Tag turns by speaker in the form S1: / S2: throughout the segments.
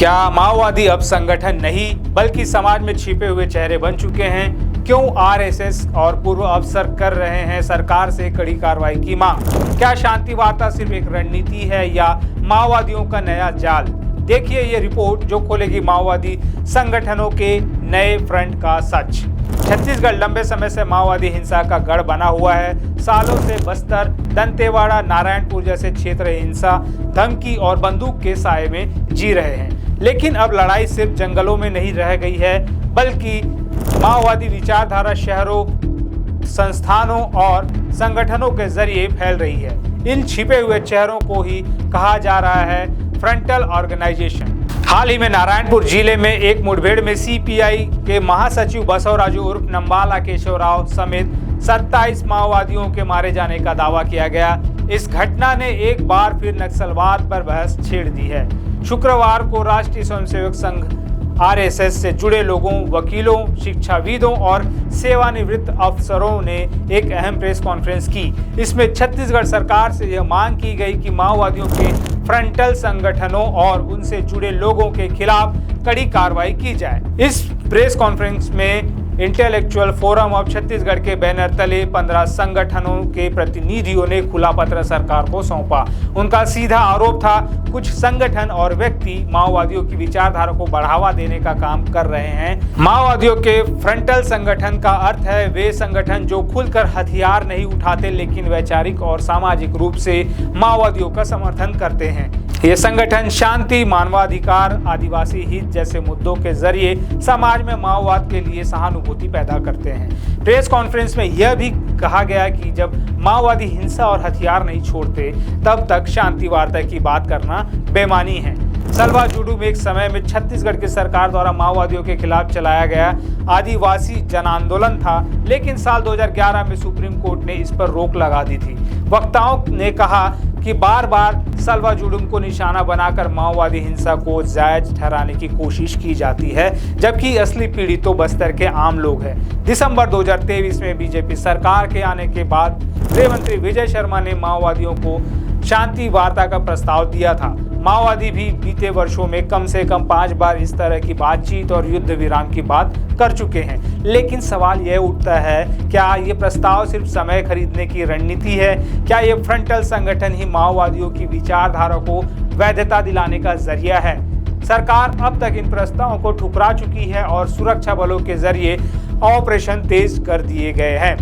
S1: क्या माओवादी अब संगठन नहीं बल्कि समाज में छिपे हुए चेहरे बन चुके हैं? क्यों आरएसएस और पूर्व अफसर कर रहे हैं सरकार से कड़ी कार्रवाई की मांग? क्या शांति वार्ता सिर्फ एक रणनीति है या माओवादियों का नया जाल? देखिए ये रिपोर्ट जो खोलेगी माओवादी संगठनों के नए फ्रंट का सच। छत्तीसगढ़ लंबे समय से माओवादी हिंसा का गढ़ बना हुआ है। सालों से बस्तर, दंतेवाड़ा, नारायणपुर जैसे क्षेत्र हिंसा, धमकी और बंदूक के साए में जी रहे हैं। लेकिन अब लड़ाई सिर्फ जंगलों में नहीं रह गई है, बल्कि माओवादी विचारधारा शहरों, संस्थानों और संगठनों के जरिए फैल रही है। इन छिपे हुए चेहरों को ही कहा जा रहा है फ्रंटल ऑर्गेनाइजेशन। हाल ही में नारायणपुर जिले में एक मुठभेड़ में सीपीआई के महासचिव बसवराजू उर्फ नंबाला केशवराव समेत 27 माओवादियों के मारे जाने का दावा किया गया। इस घटना ने एक बार फिर नक्सलवाद पर बहस छेड़ दी है। शुक्रवार को राष्ट्रीय स्वयंसेवक संघ आरएसएस से जुड़े लोगों, वकीलों, शिक्षाविदों और सेवानिवृत्त अफसरों ने एक अहम प्रेस कॉन्फ्रेंस की। इसमें छत्तीसगढ़ सरकार से यह मांग की गई कि माओवादियों के फ्रंटल संगठनों और उनसे जुड़े लोगों के खिलाफ कड़ी कार्रवाई की जाए। इस प्रेस कॉन्फ्रेंस में इंटेलेक्चुअल फोरम ऑफ छत्तीसगढ़ के बैनर तले 15 संगठनों के प्रतिनिधियों ने खुला पत्र सरकार को सौंपा। उनका सीधा आरोप था कुछ संगठन और व्यक्ति माओवादियों की विचारधारा को बढ़ावा देने का काम कर रहे हैं। माओवादियों के फ्रंटल संगठन का अर्थ है वे संगठन जो खुलकर हथियार नहीं उठाते लेकिन वैचारिक और सामाजिक रूप से माओवादियों का समर्थन करते हैं। ये संगठन शांति, मानवाधिकार, आदिवासी हित जैसे मुद्दों के जरिए समाज में माओवाद के लिए सहानुभूति पैदा करते हैं। प्रेस कॉन्फ्रेंस में यह भी कहा गया कि जब माओवादी हिंसा और हथियार नहीं छोड़ते तब तक शांति वार्ता की बात करना बेमानी है। सलवा जुडू में एक समय में छत्तीसगढ़ की सरकार द्वारा माओवादियों के खिलाफ चलाया गया आदिवासी जन आंदोलन था, लेकिन साल 2011 में सुप्रीम कोर्ट ने इस पर रोक लगा दी थी। वक्ताओं ने कहा कि बार बार सलवा जुडूम को निशाना बनाकर माओवादी हिंसा को जायज ठहराने की कोशिश की जाती है, जबकि असली पीड़ित तो बस्तर के आम लोग हैं। दिसंबर 2023 में बीजेपी सरकार के आने के बाद गृह मंत्री विजय शर्मा ने माओवादियों को शांति वार्ता का प्रस्ताव दिया था। माओवादी भी बीते वर्षों में कम से कम 5 बार इस तरह की बातचीत और युद्ध विराम की बात कर चुके हैं। लेकिन सवाल यह उठता है, क्या ये प्रस्ताव सिर्फ समय खरीदने की रणनीति है? क्या ये फ्रंटल संगठन ही माओवादियों की विचारधारा को वैधता दिलाने का जरिया है? सरकार अब तक इन प्रस्तावों को ठुकरा चुकी है और सुरक्षा बलों के जरिए ऑपरेशन तेज कर दिए गए हैं।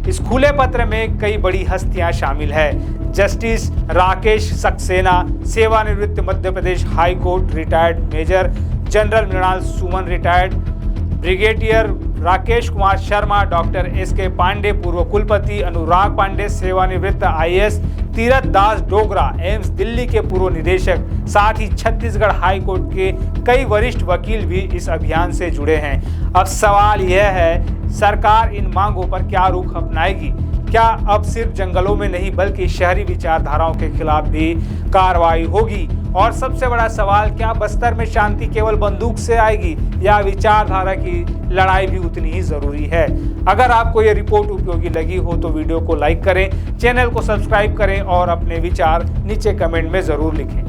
S1: इस खुले पत्र में कई बड़ी हस्तियां शामिल हैं। जस्टिस राकेश सक्सेना, सेवानिवृत्त Madhya Pradesh high court retired major general Mrinal Suman retired, brigadier Rakesh Kumar Sharma, doctor SK Pande पूर्व कुलपति, अनुराग पांडे सेवानिवृत्त आईएएस, तीरथ दास डोगरा एम्स दिल्ली के पूर्व निदेशक, साथ ही छत्तीसगढ़ हाई कोर्ट के कई वरिष्ठ वकील भी इस अभियान से जुड़े हैं। अब सवाल यह है, सरकार इन मांगों पर क्या रुख अपनाएगी? क्या अब सिर्फ जंगलों में नहीं बल्कि शहरी विचारधाराओं के खिलाफ भी कार्रवाई होगी? और सबसे बड़ा सवाल, क्या बस्तर में शांति केवल बंदूक से आएगी या विचारधारा की लड़ाई भी उतनी ही जरूरी है? अगर आपको ये रिपोर्ट उपयोगी लगी हो तो वीडियो को लाइक करें, चैनल को सब्सक्राइब करें और अपने विचार नीचे कमेंट में जरूर लिखें।